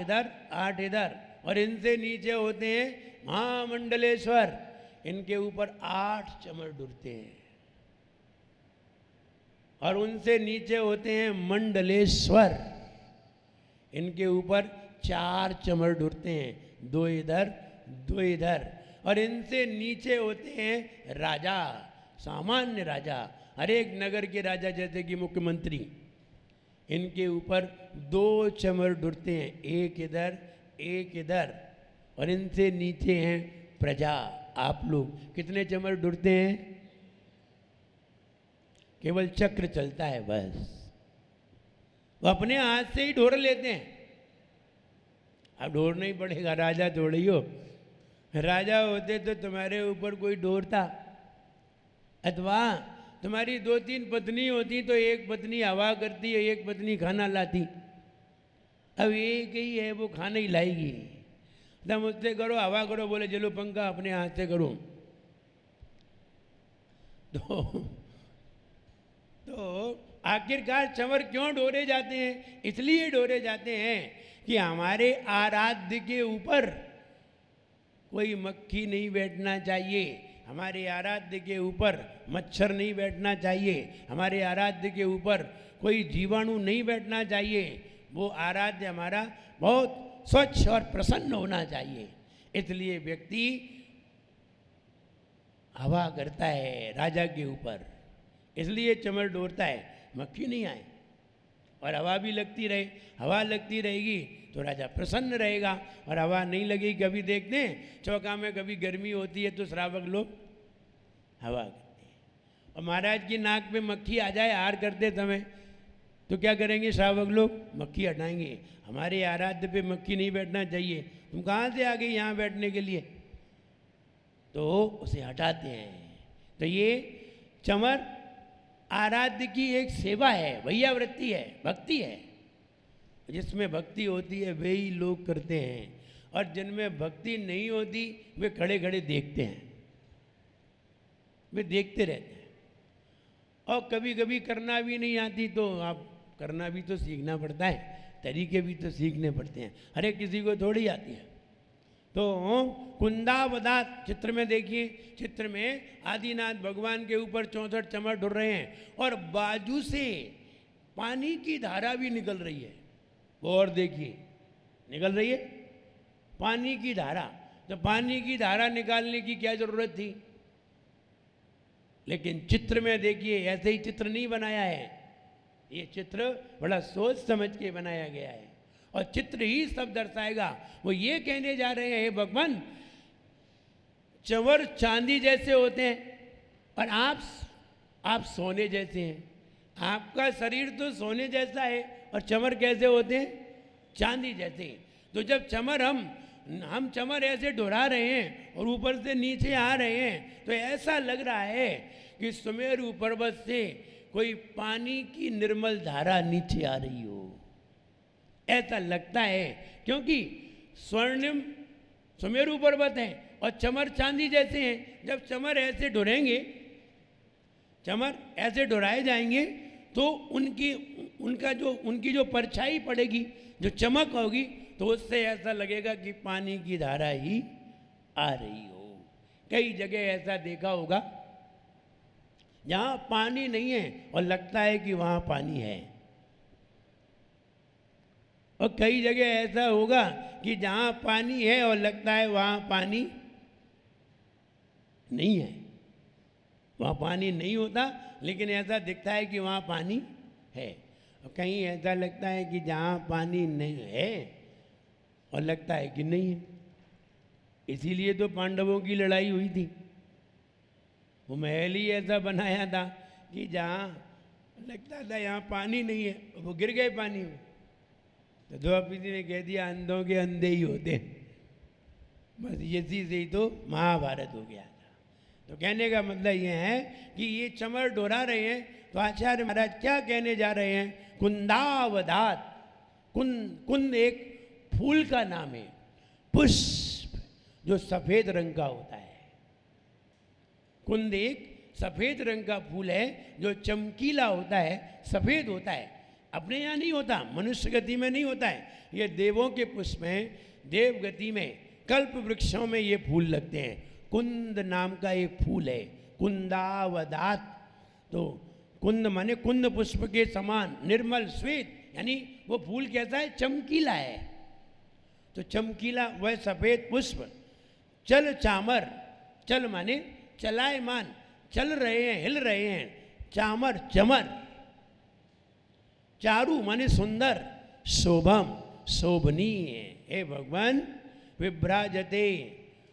इधर 8 इधर, और इनसे नीचे होते हैं महामंडलेश्वर, इनके ऊपर 8 चमर डुरते हैं, और उनसे नीचे होते हैं मंडलेश्वर, इनके ऊपर 4 चमर डुरते हैं, 2 इधर 2 इधर, और इनसे नीचे होते हैं राजा, सामान्य राजा, हर एक नगर के राजा जैसे कि मुख्यमंत्री, इनके ऊपर 2 चमर डुरते हैं, 1 इधर 1 इधर, और इनसे नीचे हैं प्रजा, आप लोग। कितने चमर डुरते हैं? केवल चक्र चलता है बस, वो अपने हाथ से ही ढोर लेते हैं। अब ढोरना ही पड़ेगा, राजा थोड़ी हो, राजा होते तो तुम्हारे ऊपर कोई ढोरता, अथवा तुम्हारी 2-3 पत्नी होती तो एक पत्नी हवा करती है, एक पत्नी खाना लाती। अब एक ही है, वो खाना ही लाएगी, तो मुझसे करो हवा करो, बोले चलो पंखा अपने हाथ से करो। तो आखिरकार चमर क्यों डोरे जाते हैं? इसलिए डोरे जाते हैं कि हमारे आराध्य के ऊपर कोई मक्खी नहीं बैठना चाहिए, हमारे आराध्य के ऊपर मच्छर नहीं बैठना चाहिए, हमारे आराध्य के ऊपर कोई जीवाणु नहीं बैठना चाहिए, वो आराध्य हमारा बहुत स्वच्छ और प्रसन्न होना चाहिए। इसलिए व्यक्ति हवा करता है राजा के ऊपर, इसलिए चमर डोरता है, मक्खी नहीं आए और हवा भी लगती रहे। हवा लगती रहेगी तो राजा प्रसन्न रहेगा, और हवा नहीं लगेगी, कभी देखते हैं चौका में कभी गर्मी होती है तो श्रावक लोग हवा करते हैं, और महाराज की नाक पे मक्खी आ जाए हार करते समय तो क्या करेंगे श्रावक लोग? मक्खी हटाएंगे। हमारे आराध्य पे मक्खी नहीं बैठना चाहिए, तुम कहाँ से आ गए यहाँ बैठने के लिए, तो उसे हटाते हैं। तो ये चमर आराध्य की एक सेवा है, भैया वृत्ति है, भक्ति है। जिसमें भक्ति होती है वे ही लोग करते हैं, और जिनमें भक्ति नहीं होती वे खड़े खड़े देखते हैं, वे देखते रहते हैं। और कभी कभी करना भी नहीं आती तो आप करना भी तो सीखना पड़ता है, तरीके भी तो सीखने पड़ते हैं, हर एक किसी को थोड़ी आती है। तो कुंदावदात चित्र में देखिए, चित्र में आदिनाथ भगवान के ऊपर 64 चमर ढुर रहे हैं, और बाजू से पानी की धारा भी निकल रही है, वो और देखिए निकल रही है पानी की धारा। तो पानी की धारा निकालने की क्या जरूरत थी? लेकिन चित्र में देखिए ऐसे ही चित्र नहीं बनाया है, ये चित्र बड़ा सोच समझ के बनाया गया है, और चित्र ही सब दर्शाएगा। वो ये कहने जा रहे हैं, हे भगवान, चंवर चांदी जैसे होते हैं और आप सोने जैसे हैं। आपका शरीर तो सोने जैसा है और चमर कैसे होते हैं? चांदी जैसे। तो जब चमर हम चमर ऐसे डोरा रहे हैं और ऊपर से नीचे आ रहे हैं तो ऐसा लग रहा है कि सुमेरु पर्वत से कोई पानी की निर्मल धारा नीचे आ रही हो, ऐसा लगता है। क्योंकि स्वर्णिम सुमेरु पर्वत है और चमर चांदी जैसे हैं। जब चमर ऐसे डोरेंगे, चमर ऐसे डोराए जाएंगे तो उनकी जो परछाई पड़ेगी, जो चमक होगी, तो उससे ऐसा लगेगा कि पानी की धारा ही आ रही हो। कई जगह ऐसा देखा होगा जहाँ पानी नहीं है और लगता है कि वहाँ पानी है, और कई जगह ऐसा होगा कि जहाँ पानी है और लगता है वहाँ पानी नहीं है। वहाँ पानी नहीं होता लेकिन ऐसा दिखता है कि वहाँ पानी है, और कहीं ऐसा लगता है कि जहाँ पानी नहीं है और लगता है कि नहीं है। इसीलिए तो पांडवों की लड़ाई हुई थी। वो महल ही ऐसा बनाया था कि जहाँ लगता था यहाँ पानी नहीं है, वो गिर गए पानी में। तो द्रौपदी ने कह दिया, अंधों के अंधे ही होते हैं। बस इसी से ही तो महाभारत हो गया था। तो कहने का मतलब ये है कि ये चमर डोरा रहे हैं, तो आचार्य महाराज क्या कहने जा रहे हैं? कुंदावदात। कुंद एक फूल का नाम है, पुष्प जो सफेद रंग का होता है। कुंद एक सफेद रंग का फूल है जो चमकीला होता है, सफेद होता है। अपने यहाँ नहीं होता, मनुष्य गति में नहीं होता है, ये देवों के पुष्प में, देव गति में, कल्प वृक्षों में ये फूल लगते हैं। कुंद नाम का एक फूल है, कुंदावदात। तो कुंद माने कुंद पुष्प के समान निर्मल श्वेत, यानी वो फूल कैसा है, चमकीला है। तो चमकीला वह सफेद पुष्प, चल चामर, चल माने चलायमान, चल रहे हैं, हिल रहे हैं, चामर चमर, चारु माने सुंदर, शोभम शोभनीय। हे भगवान, विभ्राजते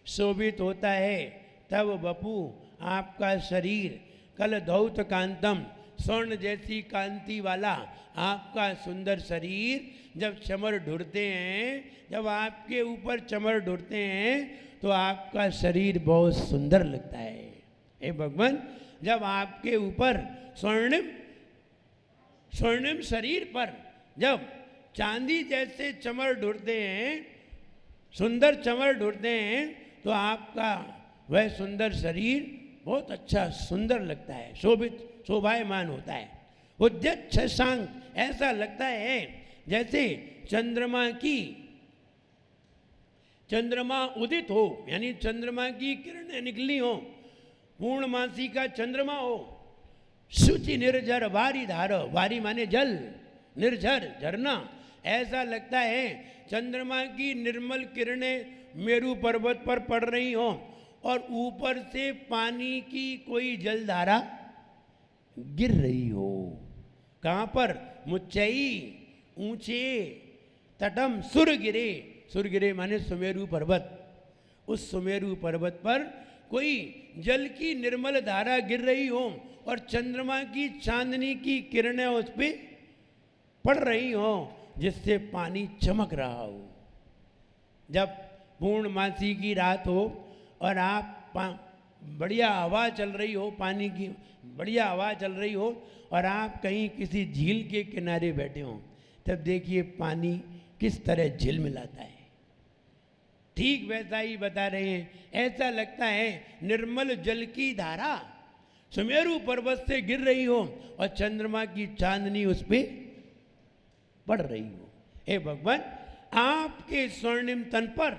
शोभित होता है, तब बपू आपका शरीर, कल धौत कांतम स्वर्ण जैसी कांति वाला आपका सुंदर शरीर जब चमर ढूंढते हैं, जब आपके ऊपर चमर ढूंढते हैं तो आपका शरीर बहुत सुंदर लगता है। हे भगवान, जब आपके ऊपर स्वर्णिम स्वर्णिम शरीर पर जब चांदी जैसे चमर ढूंढते हैं, सुंदर चमर ढूंढते हैं, तो आपका वह सुंदर शरीर बहुत अच्छा सुंदर लगता है, शोभित शोभायमान होता है। उद्यत शशांक, ऐसा लगता है जैसे चंद्रमा उदित हो, यानी चंद्रमा की किरणें निकली हो, पूर्णमासी का चंद्रमा हो। शुचि निर्झर वारी धार, वारी माने जल, निर्झर झरना, ऐसा लगता है चंद्रमा की निर्मल किरणें मेरू पर्वत पर पड़ रही हो और ऊपर से पानी की कोई जलधारा गिर रही हो। कहाँ पर, मुच्चई, ऊंचे, तटम सुरगिरे, सुरगिरे माने सुमेरु पर्वत, उस सुमेरु पर्वत पर कोई जल की निर्मल धारा गिर रही हो और चंद्रमा की चांदनी की किरणें उस पर पड़ रही हो, जिससे पानी चमक रहा हो। जब पूर्णमासी की रात हो और आप बढ़िया हवा चल रही हो, पानी की बढ़िया हवा चल रही हो और आप कहीं किसी झील के किनारे बैठे हो, तब देखिए पानी किस तरह झिलमिलाता है। ठीक वैसा ही बता रहे हैं, ऐसा लगता है निर्मल जल की धारा सुमेरु पर्वत से गिर रही हो और चंद्रमा की चांदनी उस पर पड़ रही हो। हे भगवान, आपके स्वर्णिम तन पर,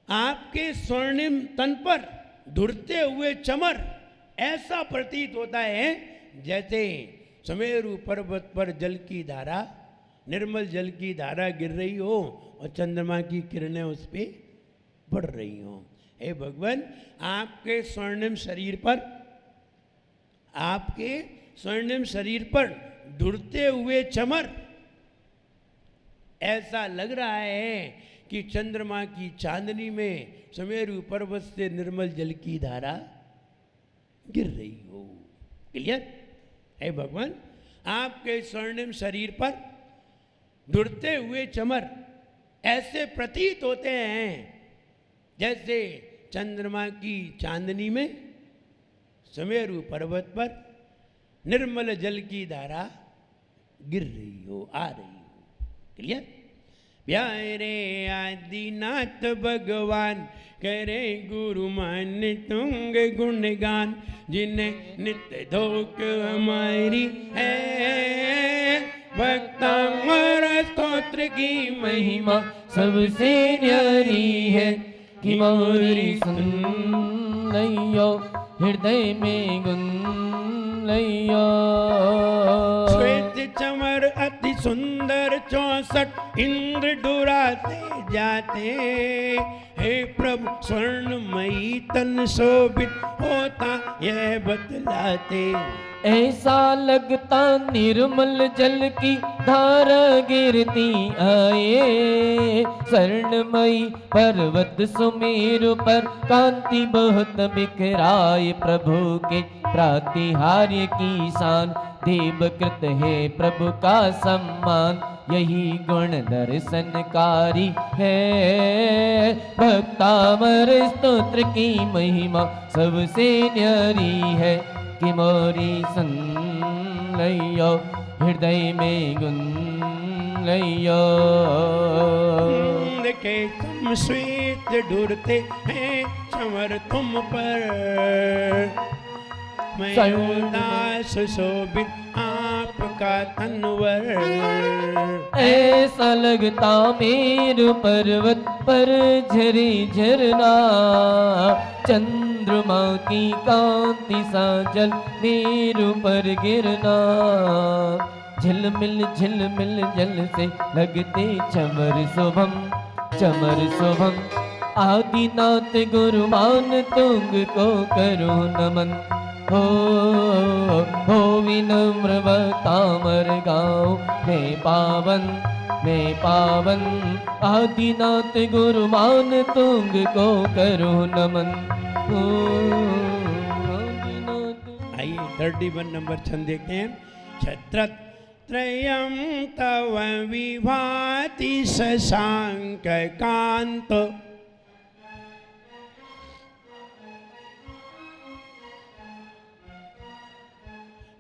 आपके स्वर्णिम तन पर ढुरते हुए चमर ऐसा प्रतीत होता है जैसे सुमेरु पर्वत पर जल की धारा, निर्मल जल की धारा गिर रही हो और चंद्रमा की किरणें उस पर पड़ रही हो। हे भगवान, आपके स्वर्णिम शरीर पर, आपके स्वर्णिम शरीर पर ढुरते हुए चमर ऐसा लग रहा है कि चंद्रमा की चांदनी में सुमेरु पर्वत से निर्मल जल की धारा गिर रही हो। क्लियर? हे भगवान, आपके स्वर्णिम शरीर पर ढुरते हुए चमर ऐसे प्रतीत होते हैं जैसे चंद्रमा की चांदनी में सुमेरु पर्वत पर निर्मल जल की धारा गिर रही हो, आ रही हो। क्लियर? प्यारे आदिनाथ भगवान करे गुरु मान तुंग गुणगान, जिन्हें नित्य धोक हमारी है, भक्तामर स्तोत्र की महिमा सबसे न्यारी है। कि मोरी सुन लइयो हृदय में गुन लइयो। श्वेत चमर अति सुंदर 64 इंद्र डुराते जाते, हे प्रभु स्वर्णमयी तन शोभित होता यह बतलाते। ऐसा लगता निर्मल जल की धारा गिरती आए, स्वर्णमयी पर्वत सुमेरु पर कांति बहुत बिखराए। प्रभु के प्रातिहार्य की शान, देवकृत है प्रभु का सम्मान, यही गुण दर्शनकारी है। भक्तामर स्तोत्र की महिमा सबसे न्यारी है। कि मोरी सुन लइयो हृदय में गुन लइयो। के तुम श्वेत ढूंढते हैं चमर तुम पर, मैं उदास शोभित आप का तनवर। ऐसा लगता मेरु पर्वत पर झरे झरना, चंद्रमा की कांति सा जल मेरु पर गिरना। झिलमिल झिलमिल जल से लगते चमर शुभम, चमर शुभम। आदिनाथ गुरुमान तुंग को करो नमन। हो विनम्र तामर गाँव में पावन, में पावन। आदिनाथ गुरुमान तुंग को करो नमन। हो आदिनाथ। आइए 31 नंबर छंद देखते हैं। छत्रत्रयं तव विभाति शशांक कांत,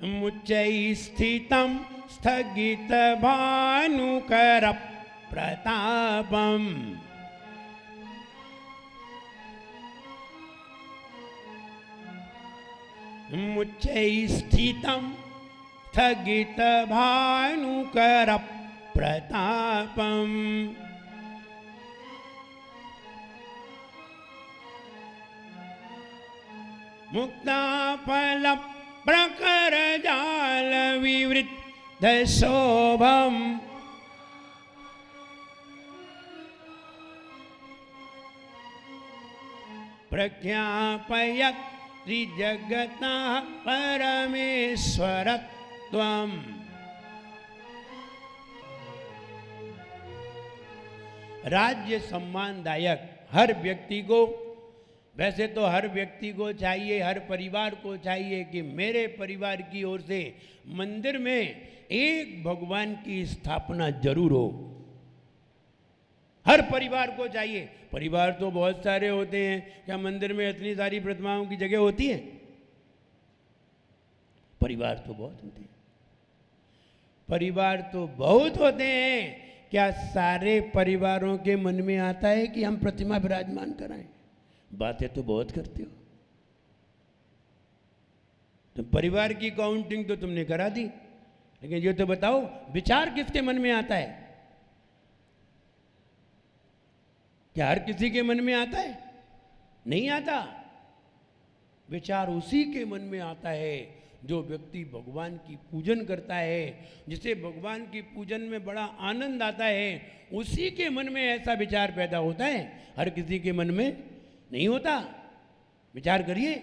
मुच्चै स्थितं स्थगित भानुकर प्रतापम्। मुच्चै स्थितं स्थगित भानुकर प्रतापम्। मुक्ताफल प्रकर जाल विवृद्ध शोभम। प्रख्यापयत् त्रिजगतः परमेश्वरत्वम्। राज्य सम्मानदायक हर व्यक्ति को, वैसे तो हर व्यक्ति को चाहिए, हर परिवार को चाहिए कि मेरे परिवार की ओर से मंदिर में एक भगवान की स्थापना जरूर हो। हर परिवार को चाहिए। परिवार तो बहुत सारे होते हैं, क्या मंदिर में इतनी सारी प्रतिमाओं की जगह होती है? परिवार तो बहुत होते हैं, परिवार तो बहुत होते हैं। क्या सारे परिवारों के मन में आता है कि हम प्रतिमा विराजमान कराएं? बातें तो बहुत करते हो। तो परिवार की काउंटिंग तो तुमने करा दी, लेकिन ये तो बताओ विचार किसके मन में आता है? क्या हर किसी के मन में आता है? नहीं आता। विचार उसी के मन में आता है जो व्यक्ति भगवान की पूजन करता है, जिसे भगवान की पूजन में बड़ा आनंद आता है, उसी के मन में ऐसा विचार पैदा होता है। हर किसी के मन में नहीं होता। विचार करिए,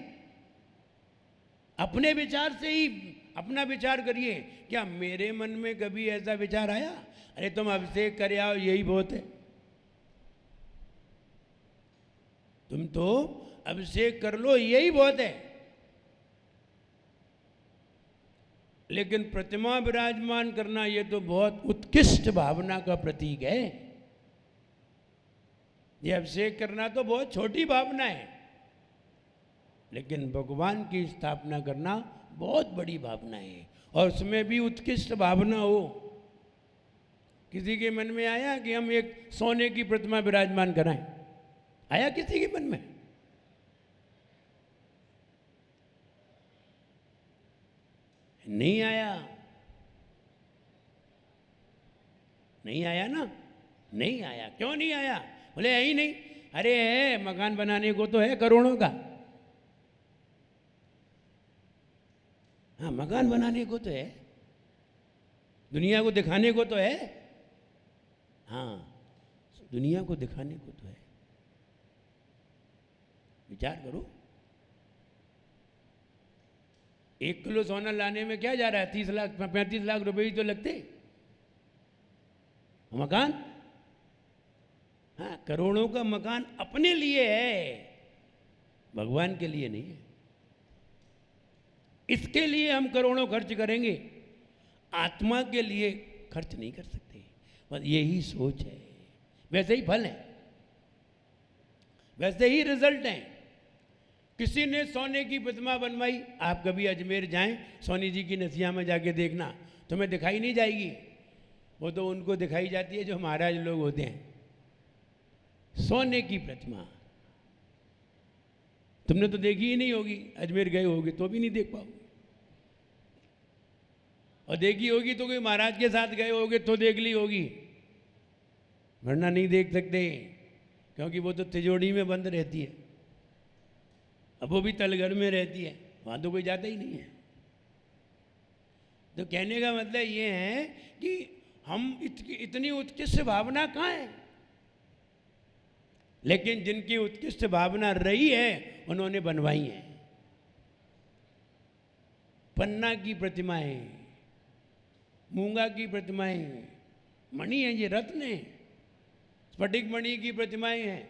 अपने विचार से ही अपना विचार करिए। क्या मेरे मन में कभी ऐसा विचार आया, अरे तुम अभिषेक कर आओ यही बहुत है? तुम तो अभिषेक कर लो यही बहुत है। लेकिन प्रतिमा विराजमान करना ये तो बहुत उत्कृष्ट भावना का प्रतीक है। ये अभिषेक करना तो बहुत छोटी भावना है, लेकिन भगवान की स्थापना करना बहुत बड़ी भावना है। और उसमें भी उत्कृष्ट भावना हो। किसी के मन में आया कि हम एक सोने की प्रतिमा विराजमान कराएं? आया किसी के मन में? नहीं आया। नहीं आया ना? नहीं आया। क्यों नहीं आया? बोले है ही नहीं। अरे है, मकान बनाने को तो है करोड़ों का। हाँ, मकान बनाने को तो है, दुनिया को दिखाने को तो है। हाँ, दुनिया को दिखाने को तो है। विचार करो, 1 किलो सोना लाने में क्या जा रहा है? 30 लाख 35 लाख रुपए ही तो लगते। मकान, हाँ, करोड़ों का मकान अपने लिए है, भगवान के लिए नहीं है। इसके लिए हम करोड़ों खर्च करेंगे, आत्मा के लिए खर्च नहीं कर सकते। बस यही सोच है। वैसे ही फल है, वैसे ही रिजल्ट है। किसी ने सोने की प्रतिमा बनवाई, आप कभी अजमेर जाएं, सोनी जी की नसिया में जाके देखना, तुम्हें दिखाई नहीं जाएगी। वो तो उनको दिखाई जाती है जो महाराज लोग होते हैं। सोने की प्रतिमा तुमने तो देखी ही नहीं होगी, अजमेर गए होगे तो भी नहीं देख पाओगे। और देखी होगी तो कोई महाराज के साथ गए होगे तो देख ली होगी, वरना नहीं देख सकते, क्योंकि वो तो तिजोरी में बंद रहती है। अब वो भी तलघर में रहती है, वहाँ तो कोई जाता ही नहीं है। तो कहने का मतलब ये है कि हम इतनी उत्कृष्ट भावना कहाँ है, लेकिन जिनकी उत्कृष्ट भावना रही है उन्होंने बनवाई है। पन्ना की प्रतिमाएं, मूंगा की प्रतिमाएं, मणि है, ये रत्न है, स्फटिक मणि की प्रतिमाएं हैं,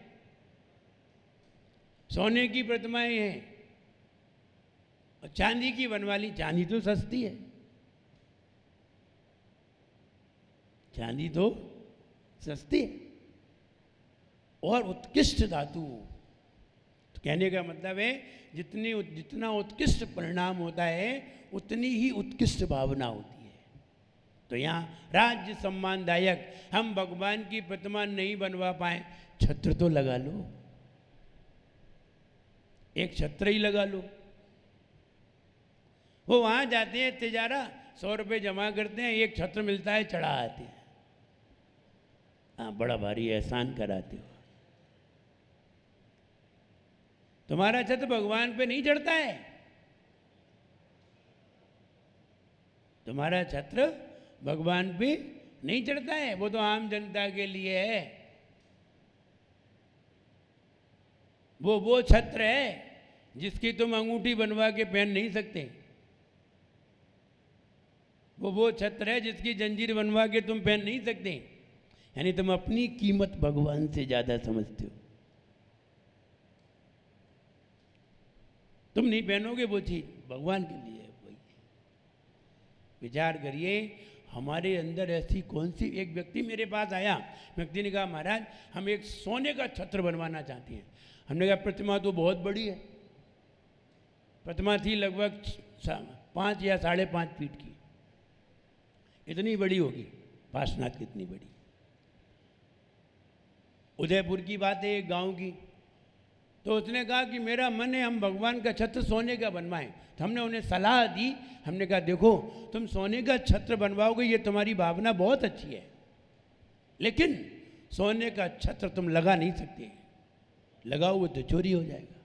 सोने की प्रतिमाएं हैं, और चांदी की बनवा ली। चांदी तो सस्ती है, चांदी तो सस्ती है, और उत्कृष्ट धातु। तो कहने का मतलब है जितना उत्कृष्ट परिणाम होता है उतनी ही उत्कृष्ट भावना होती है। तो यहाँ राज्य सम्मानदायक, हम भगवान की प्रतिमा नहीं बनवा पाए, छत्र तो लगा लो, एक छत्र ही लगा लो। वो वहाँ जाते हैं तिजारा, 100 रुपये जमा करते हैं, एक छत्र मिलता है, चढ़ा आते हैं। हाँ, बड़ा भारी एहसान कराते हो। तुम्हारा छत्र भगवान पे नहीं चढ़ता है, तुम्हारा छत्र भगवान पे नहीं चढ़ता है, वो तो आम जनता के लिए है। वो छत्र है जिसकी तुम अंगूठी बनवा के पहन नहीं सकते, वो छत्र है जिसकी जंजीर बनवा के तुम पहन नहीं सकते। यानी तुम अपनी कीमत भगवान से ज्यादा समझते हो। तुम नहीं पहनोगे वो चीज, भगवान के लिए है वही। विचार करिए, हमारे अंदर ऐसी कौन सी, एक व्यक्ति मेरे पास आया, व्यक्ति ने कहा महाराज हम एक सोने का छत्र बनवाना चाहते हैं। हमने कहा प्रतिमा तो बहुत बड़ी है, प्रतिमा थी लगभग 5 या 5.5 फीट की, इतनी बड़ी होगी, पार्श्वनाथ की इतनी बड़ी। उदयपुर की बात है, एक गांव की। तो उसने कहा कि मेरा मन है हम भगवान का छत्र सोने का बनवाएं। तो हमने उन्हें सलाह दी, हमने कहा देखो तुम सोने का छत्र बनवाओगे, ये तुम्हारी भावना बहुत अच्छी है, लेकिन सोने का छत्र तुम लगा नहीं सकते, लगाओगे तो चोरी हो जाएगा।